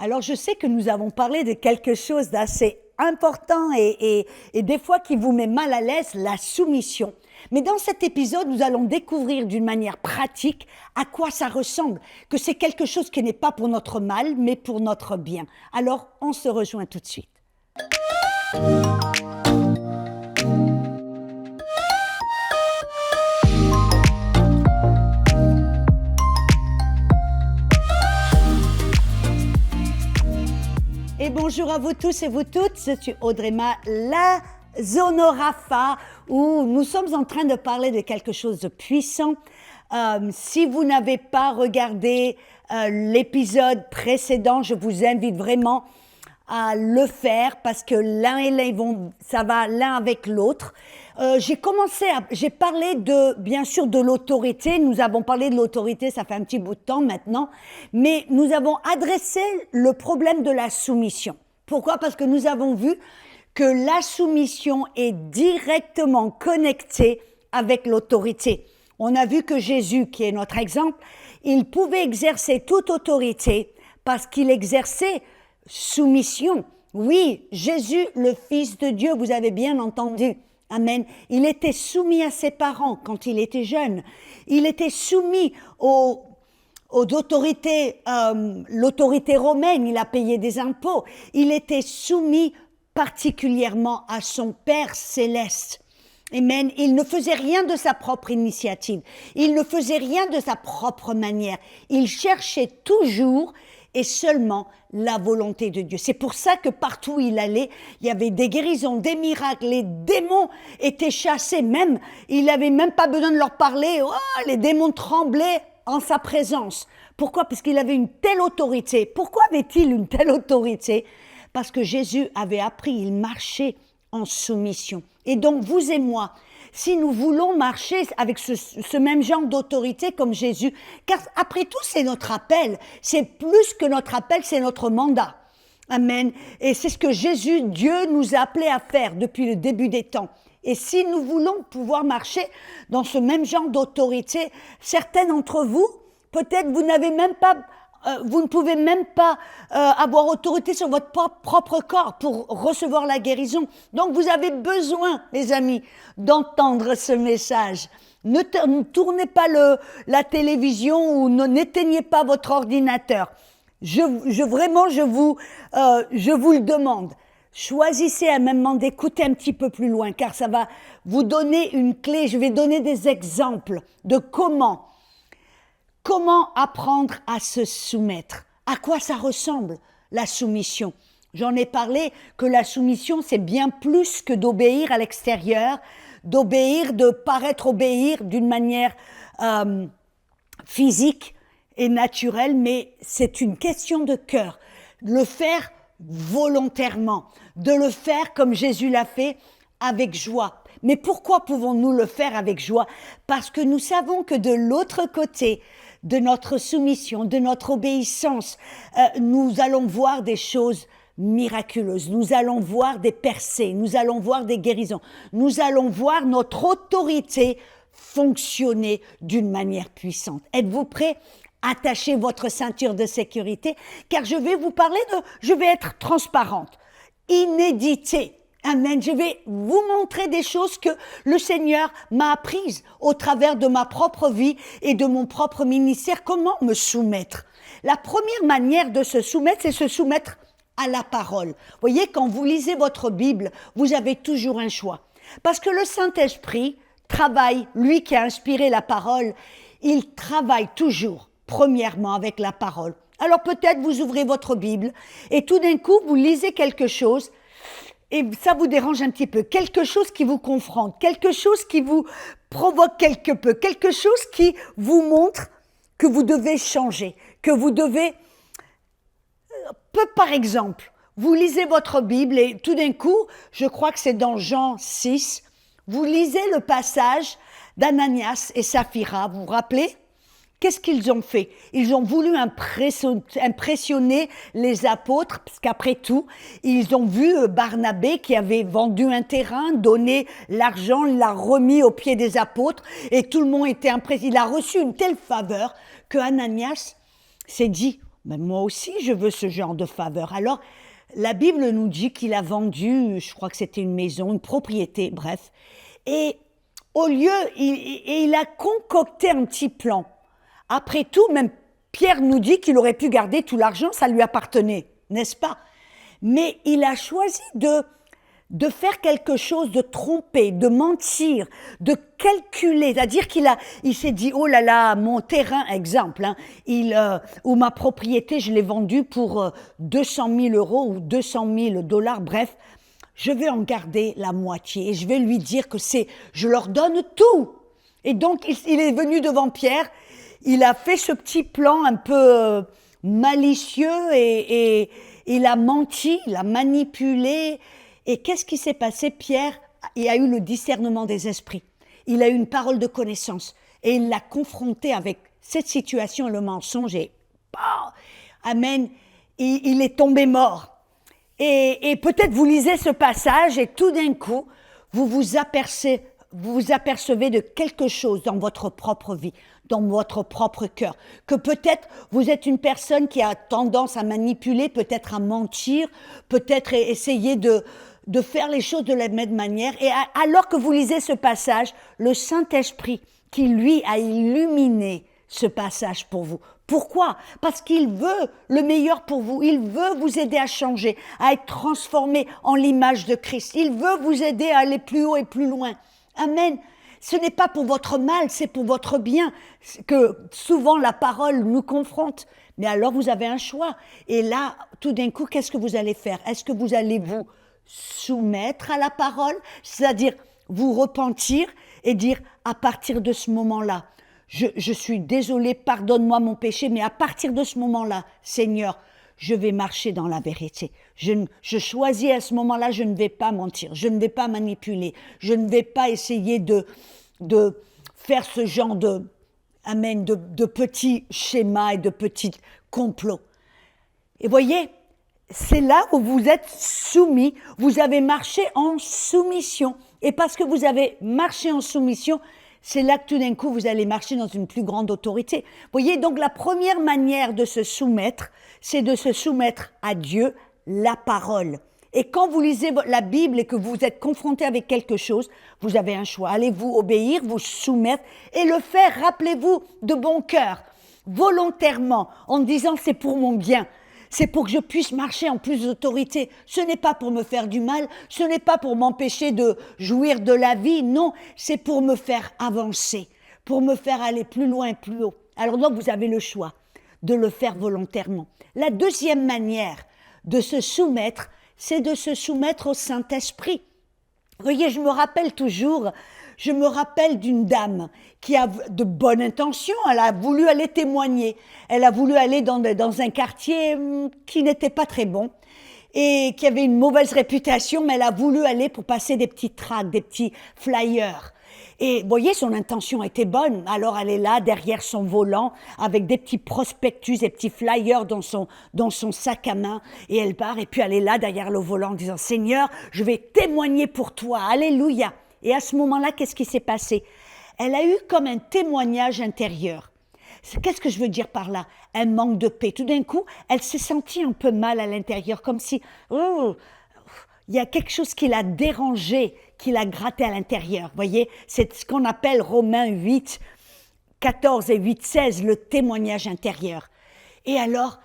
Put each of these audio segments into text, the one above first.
Alors, je sais que nous avons parlé de quelque chose d'assez important et des fois qui vous met mal à l'aise, la soumission. Mais dans cet épisode, nous allons découvrir d'une manière pratique à quoi ça ressemble, que c'est quelque chose qui n'est pas pour notre mal, mais pour notre bien. Alors, on se rejoint tout de suite. Et bonjour à vous tous et vous toutes, je suis Audrey-Ma, la Zonorafa, où nous sommes en train de parler de quelque chose de puissant. Si vous n'avez pas regardé l'épisode précédent, je vous invite vraiment à le faire parce que l'un et l'un ça va l'un avec l'autre. J'ai parlé bien sûr de l'autorité. Nous avons parlé de l'autorité, ça fait un petit bout de temps maintenant, mais nous avons adressé le problème de la soumission. Pourquoi? Parce que nous avons vu que la soumission est directement connectée avec l'autorité. On a vu que Jésus, qui est notre exemple, il pouvait exercer toute autorité parce qu'il exerçait soumission. Oui, Jésus, le Fils de Dieu, vous avez bien entendu. Amen. Il était soumis à ses parents quand il était jeune. Il était soumis aux autorités, l'autorité romaine. Il a payé des impôts. Il était soumis particulièrement à son Père céleste. Amen. Il ne faisait rien de sa propre initiative. Il ne faisait rien de sa propre manière. Il cherchait toujours et seulement la volonté de Dieu. C'est pour ça que partout où il allait, il y avait des guérisons, des miracles, les démons étaient chassés même. Il n'avait même pas besoin de leur parler. Oh, les démons tremblaient en sa présence. Pourquoi? Parce qu'il avait une telle autorité. Pourquoi avait-il une telle autorité? Parce que Jésus avait appris, il marchait en soumission. Et donc, vous et moi, si nous voulons marcher avec ce même genre d'autorité comme Jésus, car après tout, c'est notre appel. C'est plus que notre appel, c'est notre mandat. Amen. Et c'est ce que Jésus, Dieu, nous a appelés à faire depuis le début des temps. Et si nous voulons pouvoir marcher dans ce même genre d'autorité, certains d'entre vous, peut-être vous ne pouvez même pas avoir autorité sur votre propre corps pour recevoir la guérison. Donc vous avez besoin, les amis, d'entendre ce message. Ne tournez pas la télévision ou n'éteignez pas votre ordinateur. Je vous le demande. Choisissez à même moment d'écouter un petit peu plus loin, car ça va vous donner une clé. Je vais donner des exemples de comment apprendre à se soumettre? À quoi ça ressemble, la soumission? J'en ai parlé que la soumission, c'est bien plus que d'obéir à l'extérieur, de paraître obéir d'une manière physique et naturelle, mais c'est une question de cœur. Le faire volontairement, de le faire comme Jésus l'a fait, avec joie. Mais pourquoi pouvons-nous le faire avec joie? Parce que nous savons que de l'autre côté de notre soumission, de notre obéissance, nous allons voir des choses miraculeuses, nous allons voir des percées, nous allons voir des guérisons, nous allons voir notre autorité fonctionner d'une manière puissante. Êtes-vous prêts? Attachez votre ceinture de sécurité, car je vais être transparente, inéditée. Amen. Je vais vous montrer des choses que le Seigneur m'a apprises au travers de ma propre vie et de mon propre ministère. Comment me soumettre? La première manière de se soumettre, c'est se soumettre à la parole. Vous voyez, quand vous lisez votre Bible, vous avez toujours un choix. Parce que le Saint-Esprit travaille, lui qui a inspiré la parole, il travaille toujours, premièrement, avec la parole. Alors peut-être vous ouvrez votre Bible et tout d'un coup, vous lisez quelque chose et ça vous dérange un petit peu, quelque chose qui vous confronte, quelque chose qui vous provoque quelque peu, quelque chose qui vous montre que vous devez changer, que vous devez... Par exemple, vous lisez votre Bible et tout d'un coup, je crois que c'est dans Jean 6, vous lisez le passage d'Ananias et Saphira, vous vous rappelez? Qu'est-ce qu'ils ont fait? Ils ont voulu impressionner les apôtres, parce qu'après tout, ils ont vu Barnabé qui avait vendu un terrain, donné l'argent, l'a remis aux pieds des apôtres, et tout le monde était impressionné. Il a reçu une telle faveur que Ananias s'est dit, Mais moi aussi, je veux ce genre de faveur. Alors, la Bible nous dit qu'il a vendu, je crois que c'était une maison, une propriété, bref. Et au lieu, il a concocté un petit plan. Après tout, même Pierre nous dit qu'il aurait pu garder tout l'argent, ça lui appartenait, n'est-ce pas? Mais il a choisi de faire quelque chose, de tromper, de mentir, de calculer. C'est-à-dire il s'est dit, oh là là, mon terrain, exemple, hein, ou ma propriété, je l'ai vendue pour 200 000 euros ou 200 000 dollars, bref, je vais en garder la moitié et je vais lui dire que je leur donne tout. Et donc, il est venu devant Pierre, il a fait ce petit plan un peu malicieux et il a menti, il a manipulé. Et qu'est-ce qui s'est passé? Pierre, il a eu le discernement des esprits. Il a eu une parole de connaissance. Et il l'a confronté avec cette situation, le mensonge. Et, amen, il est tombé mort. Et peut-être vous lisez ce passage et tout d'un coup, vous vous apercevez de quelque chose dans votre propre vie, dans votre propre cœur. Que peut-être vous êtes une personne qui a tendance à manipuler, peut-être à mentir, peut-être essayer de faire les choses de la même manière. Et alors que vous lisez ce passage, le Saint-Esprit qui, lui, a illuminé ce passage pour vous. Pourquoi? Parce qu'il veut le meilleur pour vous. Il veut vous aider à changer, à être transformé en l'image de Christ. Il veut vous aider à aller plus haut et plus loin. Amen. Ce n'est pas pour votre mal, c'est pour votre bien que souvent la parole nous confronte. Mais alors vous avez un choix. Et là, tout d'un coup, qu'est-ce que vous allez faire? Est-ce que vous allez vous soumettre à la parole, c'est-à-dire vous repentir et dire à partir de ce moment-là, je suis désolé, pardonne-moi mon péché, mais à partir de ce moment-là, Seigneur, je vais marcher dans la vérité. Je choisis à ce moment-là, je ne vais pas mentir, je ne vais pas manipuler, je ne vais pas essayer de faire ce genre de petits schémas et de petits complots. Et voyez, c'est là où vous êtes soumis, vous avez marché en soumission. Et parce que vous avez marché en soumission, c'est là que tout d'un coup, vous allez marcher dans une plus grande autorité. Vous voyez, donc la première manière de se soumettre, c'est de se soumettre à Dieu, la parole. Et quand vous lisez la Bible et que vous êtes confronté avec quelque chose, vous avez un choix. Allez-vous obéir, vous soumettre et le faire, rappelez-vous, de bon cœur, volontairement, en disant c'est pour mon bien. C'est pour que je puisse marcher en plus d'autorité. Ce n'est pas pour me faire du mal, ce n'est pas pour m'empêcher de jouir de la vie, non, c'est pour me faire avancer, pour me faire aller plus loin et plus haut. Alors donc, vous avez le choix de le faire volontairement. La deuxième manière de se soumettre, c'est de se soumettre au Saint-Esprit. Vous voyez, je me rappelle d'une dame qui a de bonnes intentions, elle a voulu aller témoigner, elle a voulu aller dans un quartier qui n'était pas très bon et qui avait une mauvaise réputation, mais elle a voulu aller pour passer des petits tracts, des petits flyers. Et vous voyez, son intention était bonne, alors elle est là derrière son volant avec des petits prospectus, des petits flyers dans son sac à main et elle part et puis elle est là derrière le volant en disant « Seigneur, je vais témoigner pour toi, alléluia ». Et à ce moment-là, qu'est-ce qui s'est passé? Elle a eu comme un témoignage intérieur. Qu'est-ce que je veux dire par là? Un manque de paix. Tout d'un coup, elle s'est sentie un peu mal à l'intérieur, comme si il y a quelque chose qui l'a dérangée, qui l'a grattée à l'intérieur. Vous voyez, c'est ce qu'on appelle Romains 8, 14 et 8, 16, le témoignage intérieur. Et alors,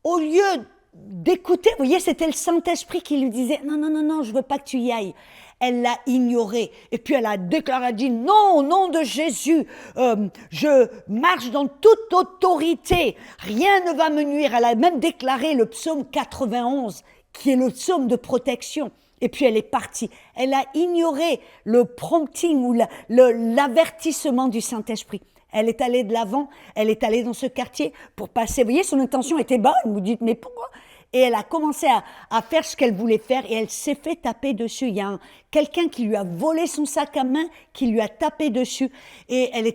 au lieu d'écouter, vous voyez, c'était le Saint-Esprit qui lui disait « Non, je veux pas que tu y ailles ». Elle l'a ignoré. Et puis elle a déclaré, elle a dit, non, au nom de Jésus, je marche dans toute autorité. Rien ne va me nuire. Elle a même déclaré le psaume 91, qui est le psaume de protection. Et puis elle est partie. Elle a ignoré le prompting ou l'avertissement du Saint-Esprit. Elle est allée de l'avant, elle est allée dans ce quartier pour passer. Vous voyez, son intention était bonne. Vous dites, mais pourquoi? Et elle a commencé à faire ce qu'elle voulait faire et elle s'est fait taper dessus. Il y a quelqu'un qui lui a volé son sac à main, qui lui a tapé dessus. Et elle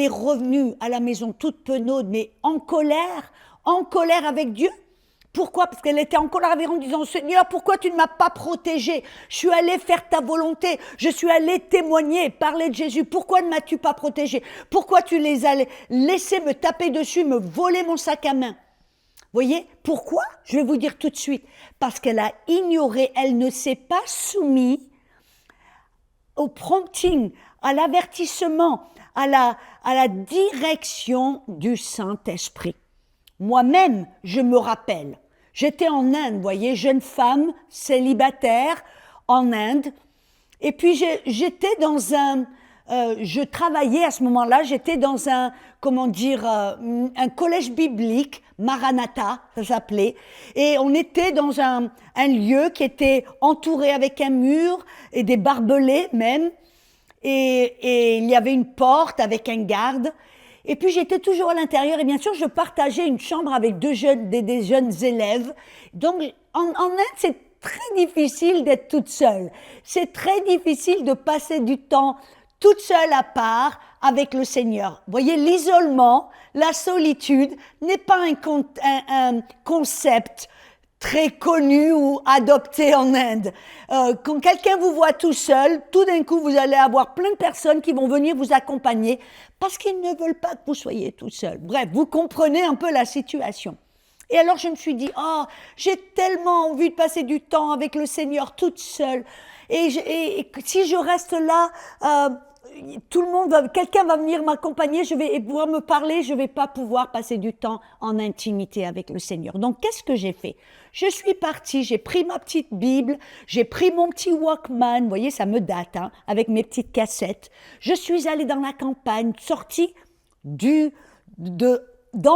est revenue à la maison toute penaude, mais en colère avec Dieu. Pourquoi? Parce qu'elle était en colère avec Dieu en disant « Seigneur, pourquoi tu ne m'as pas protégée? Je suis allée faire ta volonté, je suis allée témoigner, parler de Jésus. Pourquoi ne m'as-tu pas protégée? Pourquoi tu les as laissés me taper dessus, me voler mon sac à main ?» Voyez, pourquoi? Je vais vous dire tout de suite. Parce qu'elle a ignoré, elle ne s'est pas soumise au prompting, à l'avertissement, à la direction du Saint-Esprit. Moi-même, je me rappelle, j'étais en Inde, voyez, jeune femme, célibataire, en Inde, et puis j'étais dans je travaillais à ce moment-là, j'étais dans un collège biblique, Maranatha, ça s'appelait, et on était dans un lieu qui était entouré avec un mur et des barbelés même, et il y avait une porte avec un garde, et puis j'étais toujours à l'intérieur, et bien sûr je partageais une chambre avec des jeunes élèves, donc en Inde c'est très difficile d'être toute seule, c'est très difficile de passer du temps toute seule à part avec le Seigneur. Vous voyez, l'isolement, la solitude n'est pas un concept très connu ou adopté en Inde. Quand quelqu'un vous voit tout seul, tout d'un coup, vous allez avoir plein de personnes qui vont venir vous accompagner parce qu'ils ne veulent pas que vous soyez tout seul. Bref, vous comprenez un peu la situation. Et alors, je me suis dit, oh, j'ai tellement envie de passer du temps avec le Seigneur toute seule. Et si je reste là, quelqu'un va venir m'accompagner, je vais pouvoir me parler, je vais pas pouvoir passer du temps en intimité avec le Seigneur. Donc, qu'est-ce que j'ai fait? Je suis partie, j'ai pris ma petite Bible, j'ai pris mon petit Walkman, vous voyez, ça me date, hein, avec mes petites cassettes. Je suis allée dans la campagne, sortie d'en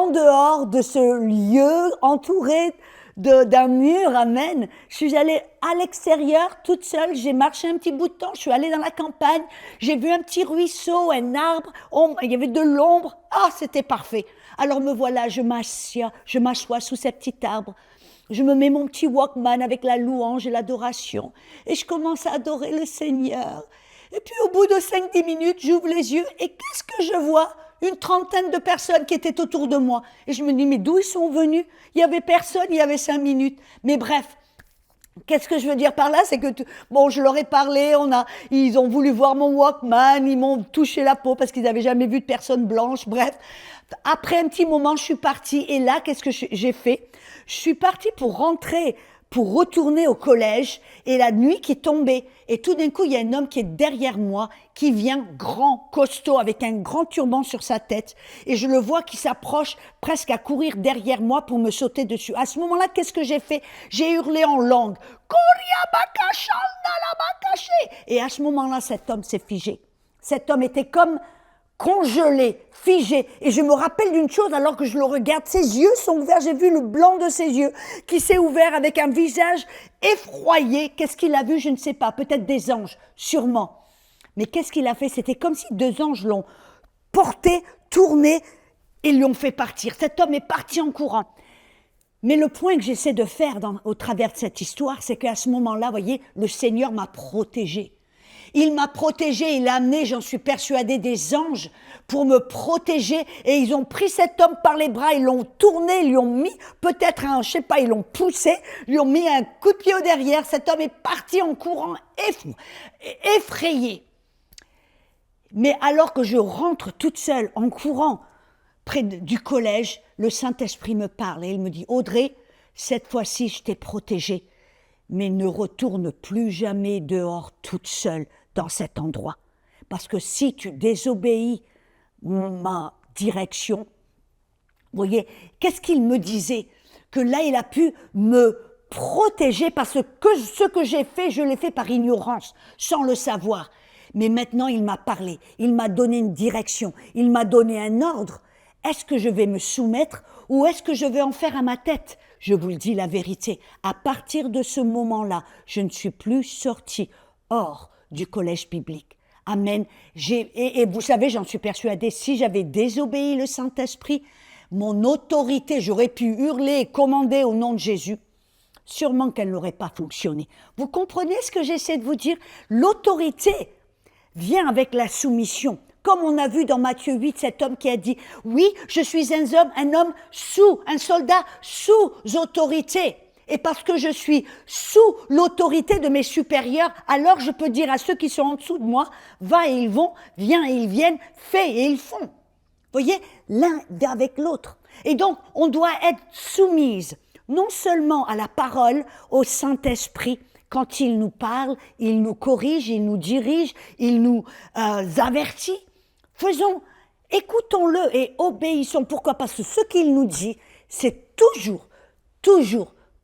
dehors de ce lieu entouré d'un mur, amen. Je suis allée à l'extérieur toute seule, j'ai marché un petit bout de temps, je suis allée dans la campagne, j'ai vu un petit ruisseau, un arbre, il y avait de l'ombre, c'était parfait. Alors me voilà, je m'assois sous ce petit arbre, je me mets mon petit Walkman avec la louange et l'adoration, et je commence à adorer le Seigneur. Et puis au bout de 5-10 minutes, j'ouvre les yeux, et qu'est-ce que je vois? Une trentaine de personnes qui étaient autour de moi. Et je me dis, mais d'où ils sont venus? Il y avait personne, il y avait 5 minutes. Mais bref, qu'est-ce que je veux dire par là? C'est que, je leur ai parlé, ils ont voulu voir mon Walkman, ils m'ont touché la peau parce qu'ils n'avaient jamais vu de personne blanche, bref. Après un petit moment, je suis partie. Et là, qu'est-ce que j'ai fait? Je suis partie pour retourner au collège, et la nuit qui tombait, et tout d'un coup, il y a un homme qui est derrière moi, qui vient grand, costaud, avec un grand turban sur sa tête, et je le vois qui s'approche presque à courir derrière moi pour me sauter dessus. À ce moment-là, qu'est-ce que j'ai fait? J'ai hurlé en langue, et à ce moment-là, cet homme s'est figé. Cet homme était comme congelé, figé. Et je me rappelle d'une chose alors que je le regarde, ses yeux sont ouverts, j'ai vu le blanc de ses yeux qui s'est ouvert avec un visage effroyé. Qu'est-ce qu'il a vu? Je ne sais pas, peut-être des anges, sûrement. Mais qu'est-ce qu'il a fait? C'était comme si 2 anges l'ont porté, tourné et lui ont fait partir. Cet homme est parti en courant. Mais le point que j'essaie de faire au travers de cette histoire, c'est qu'à ce moment-là, vous voyez, le Seigneur m'a protégée. Il m'a protégée, il a amené, j'en suis persuadée, des anges pour me protéger, et ils ont pris cet homme par les bras, ils l'ont tourné, ils lui ont mis peut-être ils l'ont poussé, lui ont mis un coup de pied au derrière. Cet homme est parti en courant, effrayé. Mais alors que je rentre toute seule en courant près du collège, le Saint-Esprit me parle et il me dit, Audrey, cette fois-ci je t'ai protégée, mais ne retourne plus jamais dehors toute seule dans cet endroit. Parce que si tu désobéis ma direction, vous voyez, qu'est-ce qu'il me disait? Que là, il a pu me protéger parce que ce que j'ai fait, je l'ai fait par ignorance, sans le savoir. Mais maintenant, il m'a parlé, il m'a donné une direction, il m'a donné un ordre. Est-ce que je vais me soumettre ou est-ce que je vais en faire à ma tête? Je vous le dis la vérité, à partir de ce moment-là, je ne suis plus sortie hors du collège biblique. Amen. Et vous savez, j'en suis persuadée, si j'avais désobéi le Saint-Esprit, mon autorité, j'aurais pu hurler et commander au nom de Jésus, sûrement qu'elle n'aurait pas fonctionné. Vous comprenez ce que j'essaie de vous dire? L'autorité vient avec la soumission. Comme on a vu dans Matthieu 8, cet homme qui a dit « Oui, je suis un soldat sous autorité. Et parce que je suis sous l'autorité de mes supérieurs, alors je peux dire à ceux qui sont en dessous de moi, va et ils vont, viens et ils viennent, fais et ils font. » Vous voyez, l'un avec l'autre. Et donc, on doit être soumise non seulement à la parole, au Saint-Esprit. Quand il nous parle, il nous corrige, il nous dirige, il nous avertit. Écoutons-le et obéissons. Pourquoi? Parce que ce qu'il nous dit, c'est toujours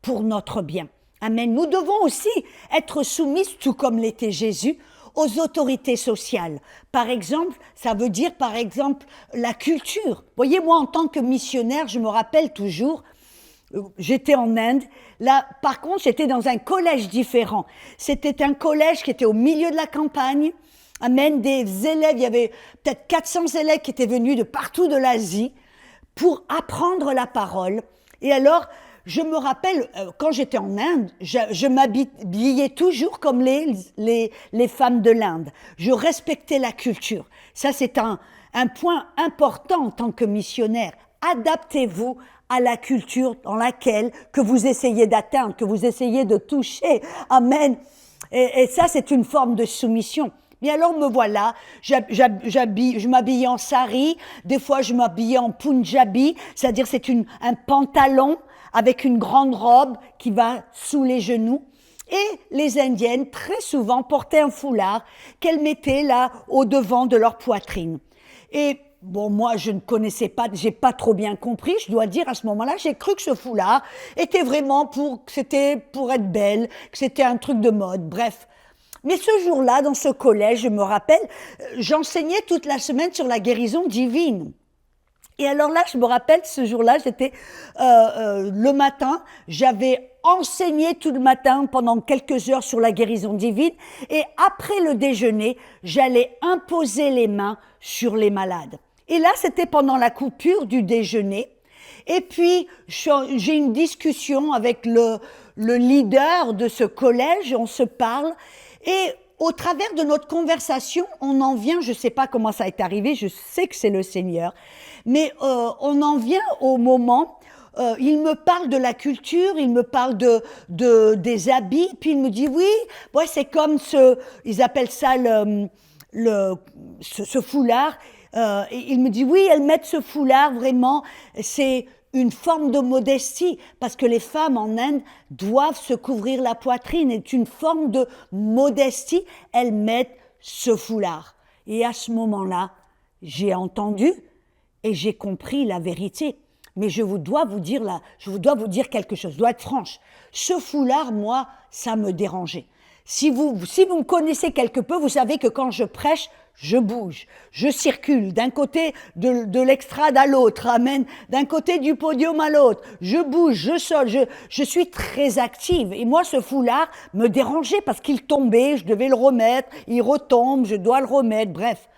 pour notre bien. Amen. Nous devons aussi être soumises, tout comme l'était Jésus, aux autorités sociales. Par exemple, ça veut dire, la culture. Voyez, moi, en tant que missionnaire, je me rappelle toujours, j'étais en Inde. Là, par contre, j'étais dans un collège différent. C'était un collège qui était au milieu de la campagne. Amen. Des élèves, il y avait peut-être 400 élèves qui étaient venus de partout de l'Asie pour apprendre la parole. Et alors, je me rappelle, quand j'étais en Inde, je m'habillais toujours comme les femmes de l'Inde. Je respectais la culture. Ça, c'est un point important en tant que missionnaire. Adaptez-vous à la culture dans laquelle que vous essayez d'atteindre, que vous essayez de toucher. Amen. Et ça, c'est une forme de soumission. Mais alors me voilà, je m'habille en sari, des fois je m'habille en punjabi, c'est-à-dire c'est un pantalon avec une grande robe qui va sous les genoux. Et les Indiennes, très souvent, portaient un foulard qu'elles mettaient là au devant de leur poitrine. Et bon, moi, je ne connaissais pas, j'ai pas trop bien compris, je dois dire, à ce moment-là, j'ai cru que ce foulard était vraiment que c'était pour être belle, que c'était un truc de mode, bref. Mais ce jour-là, dans ce collège, je me rappelle, j'enseignais toute la semaine sur la guérison divine. Et alors là, je me rappelle, ce jour-là, j'étais le matin, j'avais enseigné tout le matin pendant quelques heures sur la guérison divine. Et après le déjeuner, j'allais imposer les mains sur les malades. Et là, c'était pendant la coupure du déjeuner. Et puis, j'ai une discussion avec le leader de ce collège, on se parle. Et au travers de notre conversation, on en vient, je ne sais pas comment ça est arrivé, je sais que c'est le Seigneur, mais on en vient au moment, il me parle de la culture, il me parle des habits, puis il me dit, oui, ouais, c'est comme ils appellent ça ce foulard, et il me dit, oui, elles mettent ce foulard, vraiment, c'est une forme de modestie, parce que les femmes en Inde doivent se couvrir la poitrine, c'est une forme de modestie, elles mettent ce foulard. Et à ce moment-là, j'ai entendu et j'ai compris la vérité. Mais je dois vous dire quelque chose, je dois être franche. Ce foulard, moi, ça me dérangeait. Si vous me connaissez quelque peu, vous savez que quand je prêche, je bouge, je circule d'un côté de l'extrade à l'autre, amen, d'un côté du podium à l'autre, je bouge, je saute, je suis très active. Et moi, ce foulard me dérangeait parce qu'il tombait, je devais le remettre, il retombe, je dois le remettre, bref.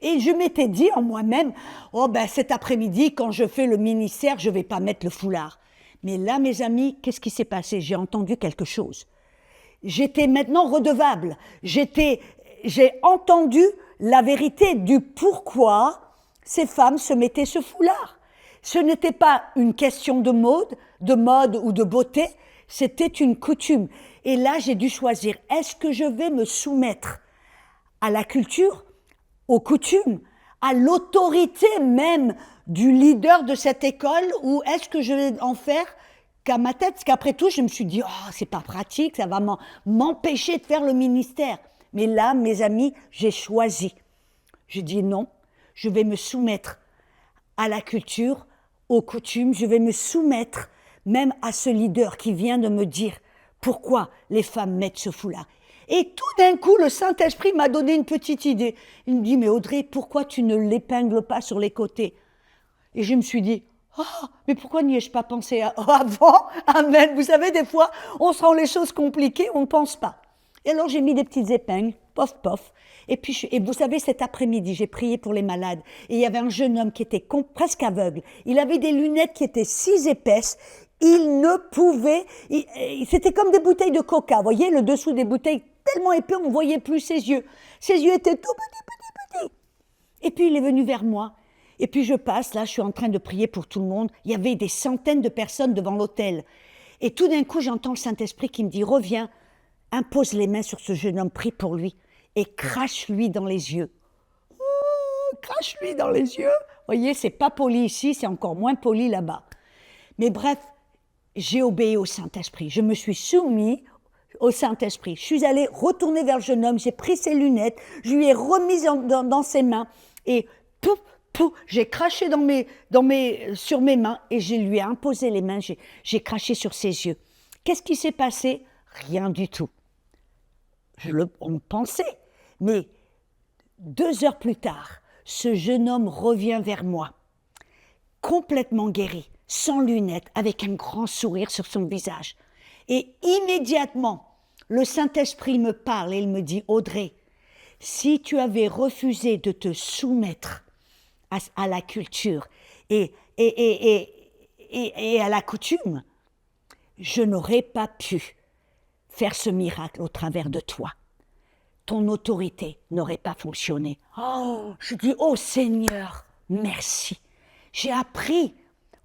Et je m'étais dit en moi-même, oh ben cet après-midi, quand je fais le ministère, je ne vais pas mettre le foulard. Mais là, mes amis, qu'est-ce qui s'est passé? J'ai entendu quelque chose. J'étais maintenant redevable. J'ai entendu la vérité du pourquoi ces femmes se mettaient ce foulard. Ce n'était pas une question de mode ou de beauté, c'était une coutume. Et là, j'ai dû choisir, est-ce que je vais me soumettre à la culture, aux coutumes, à l'autorité même du leader de cette école, ou est-ce que je vais en faire qu'à ma tête? Parce qu'après tout, je me suis dit, oh, c'est pas pratique, ça va m'empêcher de faire le ministère. Mais là, mes amis, j'ai choisi. J'ai dit non, je vais me soumettre à la culture, aux coutumes, je vais me soumettre même à ce leader qui vient de me dire pourquoi les femmes mettent ce foulard. Et tout d'un coup, le Saint-Esprit m'a donné une petite idée. Il me dit, mais Audrey, pourquoi tu ne l'épingles pas sur les côtés? Et je me suis dit, oh, mais pourquoi n'y ai-je pas pensé avant? Amen. Vous savez, des fois, on se rend les choses compliquées, on ne pense pas. Et alors, j'ai mis des petites épingles, pof, pof. Et puis, vous savez, cet après-midi, j'ai prié pour les malades. Et il y avait un jeune homme qui était presque aveugle. Il avait des lunettes qui étaient si épaisses, il ne pouvait... C'était comme des bouteilles de coca. Vous voyez, le dessous des bouteilles, tellement épais, on ne voyait plus ses yeux. Ses yeux étaient tout petits. Et puis, il est venu vers moi. Et puis, je passe, là, je suis en train de prier pour tout le monde. Il y avait des centaines de personnes devant l'autel. Et tout d'un coup, j'entends le Saint-Esprit qui me dit, reviens, impose les mains sur ce jeune homme, prie pour lui et crache-lui dans les yeux. Oh, crache-lui dans les yeux. voyez, c'est pas poli ici, c'est encore moins poli là-bas. Mais bref, j'ai obéi au Saint-Esprit. Je me suis soumis au Saint-Esprit. Je suis allée retourner vers le jeune homme, j'ai pris ses lunettes, je lui ai remis dans ses mains et pouf, pouf, j'ai craché sur mes mains et je lui ai imposé les mains, j'ai craché sur ses yeux. Qu'est-ce qui s'est passé? Rien du tout. On pensait, mais 2 heures plus tard, ce jeune homme revient vers moi, complètement guéri, sans lunettes, avec un grand sourire sur son visage. Et immédiatement, le Saint-Esprit me parle et il me dit, Audrey, si tu avais refusé de te soumettre à la culture et à la coutume, je n'aurais pas pu faire ce miracle au travers de toi. Ton autorité n'aurait pas fonctionné. Oh, je dis, oh Seigneur, merci. J'ai appris,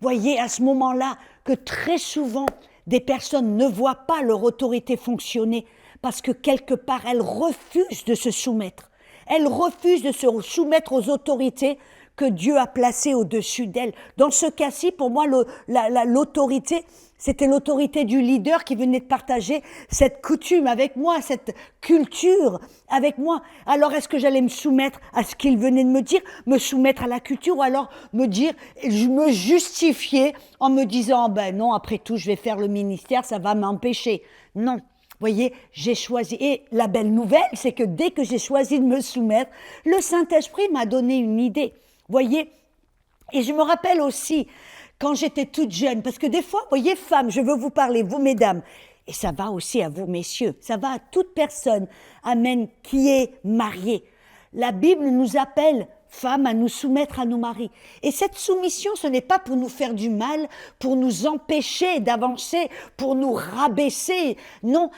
voyez, à ce moment-là, que très souvent, des personnes ne voient pas leur autorité fonctionner parce que quelque part, elles refusent de se soumettre. Elles refusent de se soumettre aux autorités que Dieu a placées au-dessus d'elles. Dans ce cas-ci, pour moi, l'autorité, c'était l'autorité du leader qui venait de partager cette coutume avec moi, cette culture avec moi. Alors, est-ce que j'allais me soumettre à ce qu'il venait de me dire, me soumettre à la culture, ou alors me justifier en me disant, ben non, après tout, je vais faire le ministère, ça va m'empêcher. Non. Voyez, j'ai choisi. Et la belle nouvelle, c'est que dès que j'ai choisi de me soumettre, le Saint-Esprit m'a donné une idée. Voyez, et je me rappelle aussi, quand j'étais toute jeune, parce que des fois, voyez, femmes, je veux vous parler, vous mesdames, et ça va aussi à vous messieurs, ça va à toute personne, amen, qui est mariée. La Bible nous appelle, femmes, à nous soumettre à nos maris. Et cette soumission, ce n'est pas pour nous faire du mal, pour nous empêcher d'avancer, pour nous rabaisser, non,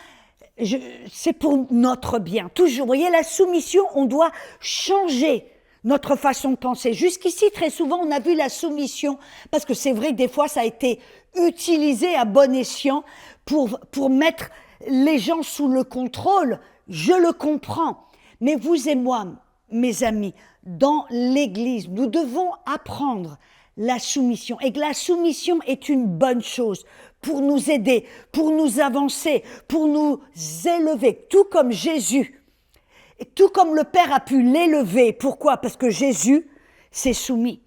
c'est pour notre bien. Toujours, vous voyez, la soumission, on doit changer notre façon de penser. Jusqu'ici, très souvent, on a vu la soumission, parce que c'est vrai que des fois, ça a été utilisé à bon escient pour mettre les gens sous le contrôle. Je le comprends. Mais vous et moi, mes amis, dans l'Église, nous devons apprendre la soumission. Et que la soumission est une bonne chose pour nous aider, pour nous avancer, pour nous élever, tout comme Jésus. Et tout comme le Père a pu l'élever. Pourquoi? Parce que Jésus s'est soumis.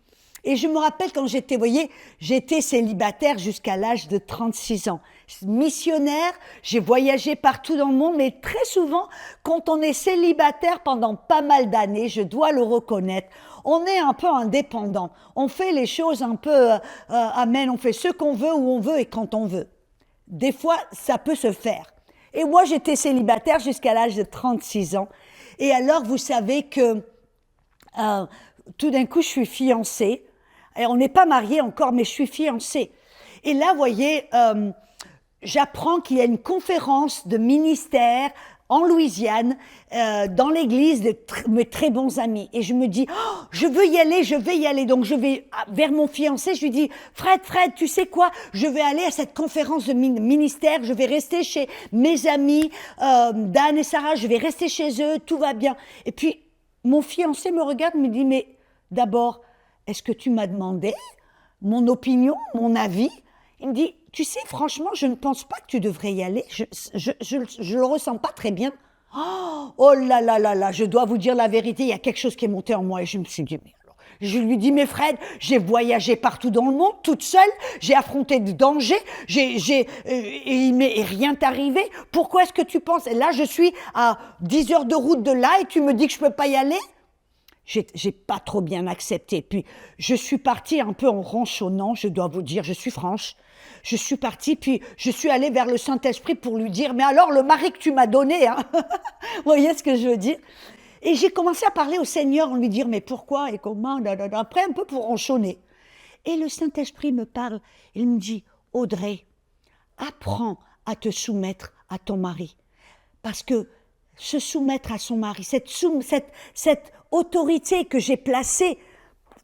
Et je me rappelle quand j'étais célibataire jusqu'à l'âge de 36 ans. Missionnaire, j'ai voyagé partout dans le monde, mais très souvent, quand on est célibataire pendant pas mal d'années, je dois le reconnaître, on est un peu indépendant. On fait les choses un peu, amen, on fait ce qu'on veut, où on veut et quand on veut. Des fois, ça peut se faire. Et moi, j'étais célibataire jusqu'à l'âge de 36 ans. Et alors, vous savez que tout d'un coup, je suis fiancée. Et on n'est pas mariés encore, mais je suis fiancée. Et là, vous voyez, j'apprends qu'il y a une conférence de ministère en Louisiane, dans l'église de mes très bons amis. Et je me dis, oh, je veux y aller, je vais y aller. Donc, je vais vers mon fiancé, je lui dis, Fred, tu sais quoi? Je vais aller à cette conférence de ministère, je vais rester chez mes amis, Dan et Sarah, je vais rester chez eux, tout va bien. Et puis, mon fiancé me regarde, me dit, mais d'abord, est-ce que tu m'as demandé mon opinion, mon avis? Il me dit, tu sais, franchement, je ne pense pas que tu devrais y aller. Je le ressens pas très bien. Oh là là là là, je dois vous dire la vérité, il y a quelque chose qui est monté en moi. Et je me suis dit, mais alors, je lui dis, mais Fred, j'ai voyagé partout dans le monde, toute seule, j'ai affronté des dangers, et rien n'est arrivé. Pourquoi est-ce que tu penses? Et là, je suis à 10 heures de route de là et tu me dis que je peux pas y aller? J'ai pas trop bien accepté. Puis, je suis partie un peu en ronchonnant, je dois vous dire, je suis franche. Je suis partie, puis je suis allée vers le Saint-Esprit pour lui dire, mais alors, le mari que tu m'as donné, hein? Vous voyez ce que je veux dire? Et j'ai commencé à parler au Seigneur, en lui dire, mais pourquoi et comment, après un peu pour ronchonner. Et le Saint-Esprit me parle, il me dit, Audrey, apprends à te soumettre à ton mari. Parce que se soumettre à son mari, cette autorité que j'ai placée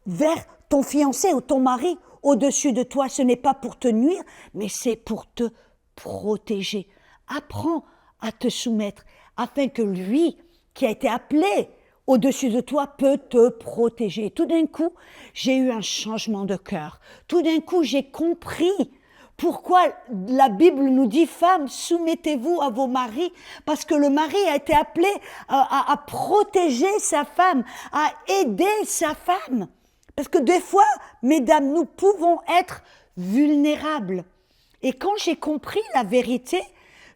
vers ton fiancé ou ton mari au-dessus de toi, ce n'est pas pour te nuire, mais c'est pour te protéger. Apprends à te soumettre afin que lui, qui a été appelé au-dessus de toi peut te protéger. Tout d'un coup, j'ai eu un changement de cœur. Tout d'un coup, j'ai compris pourquoi la Bible nous dit, femmes, soumettez-vous à vos maris, parce que le mari a été appelé à protéger sa femme, à aider sa femme. Parce que des fois, mesdames, nous pouvons être vulnérables. Et quand j'ai compris la vérité,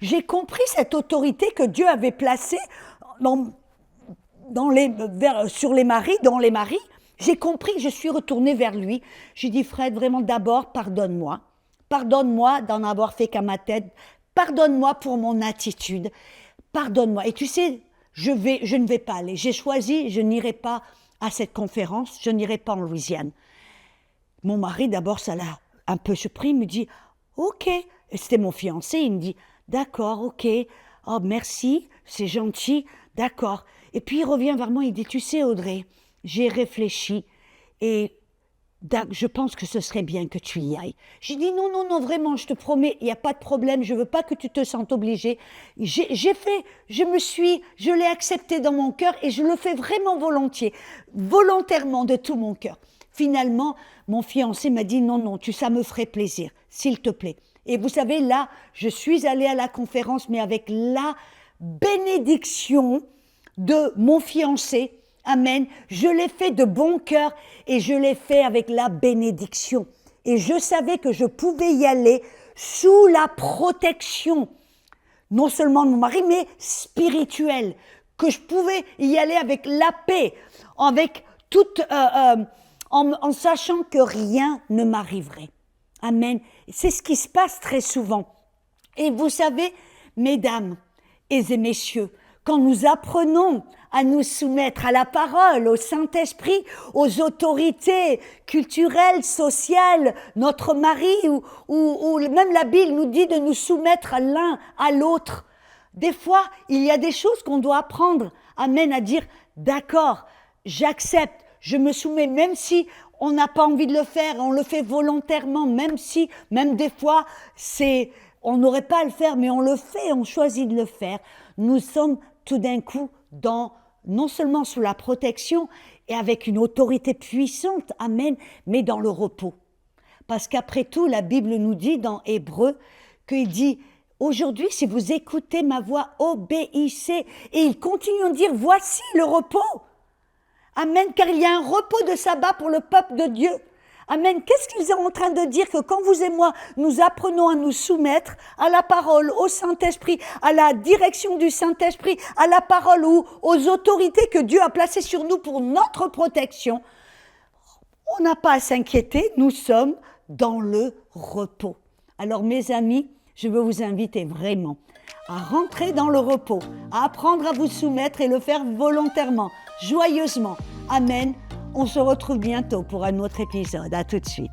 j'ai compris cette autorité que Dieu avait placée sur les maris, dans les maris. J'ai compris, je suis retournée vers lui. J'ai dit, Fred, vraiment d'abord, pardonne-moi. Pardonne-moi d'en avoir fait qu'à ma tête. Pardonne-moi pour mon attitude. Pardonne-moi. Et tu sais, je ne vais pas aller. J'ai choisi, je n'irai pas à cette conférence, je n'irai pas en Louisiane. Mon mari, d'abord, ça l'a un peu surpris, il me dit, ok. Et c'était mon fiancé, il me dit, d'accord, ok. Oh, merci, c'est gentil, d'accord. Et puis il revient vers moi, il dit, tu sais Audrey, j'ai réfléchi et je pense que ce serait bien que tu y ailles. J'ai dit, non, non, non, vraiment, je te promets, il n'y a pas de problème, je ne veux pas que tu te sentes obligée. Je l'ai accepté dans mon cœur et je le fais vraiment volontiers, volontairement de tout mon cœur. Finalement, mon fiancé m'a dit, non, non, ça me ferait plaisir, s'il te plaît. Et vous savez, là, je suis allée à la conférence, mais avec la bénédiction de mon fiancé. Amen. Je l'ai fait de bon cœur et je l'ai fait avec la bénédiction. Et je savais que je pouvais y aller sous la protection, non seulement de mon mari, mais spirituelle. Que je pouvais y aller avec la paix, avec en sachant que rien ne m'arriverait. Amen. C'est ce qui se passe très souvent. Et vous savez, mesdames et messieurs, quand nous apprenons à nous soumettre à la parole, au Saint-Esprit, aux autorités culturelles, sociales, notre mari, ou même la Bible nous dit de nous soumettre à l'un à l'autre. Des fois, il y a des choses qu'on doit apprendre, amen, à dire, d'accord, j'accepte, je me soumets, même si on n'a pas envie de le faire, on le fait volontairement, même des fois, on n'aurait pas à le faire, mais on le fait, on choisit de le faire. Nous sommes tout d'un coup non seulement sous la protection et avec une autorité puissante, amen, mais dans le repos. Parce qu'après tout, la Bible nous dit dans Hébreux, qu'il dit, aujourd'hui, si vous écoutez ma voix, obéissez. Et il continue de dire, voici le repos. Amen, car il y a un repos de sabbat pour le peuple de Dieu. Amen. Qu'est-ce qu'ils sont en train de dire? Que quand vous et moi, nous apprenons à nous soumettre à la parole, au Saint-Esprit, à la direction du Saint-Esprit, à la parole ou aux autorités que Dieu a placées sur nous pour notre protection, on n'a pas à s'inquiéter, nous sommes dans le repos. Alors mes amis, je veux vous inviter vraiment à rentrer dans le repos, à apprendre à vous soumettre et le faire volontairement, joyeusement. Amen. On se retrouve bientôt pour un autre épisode. À tout de suite.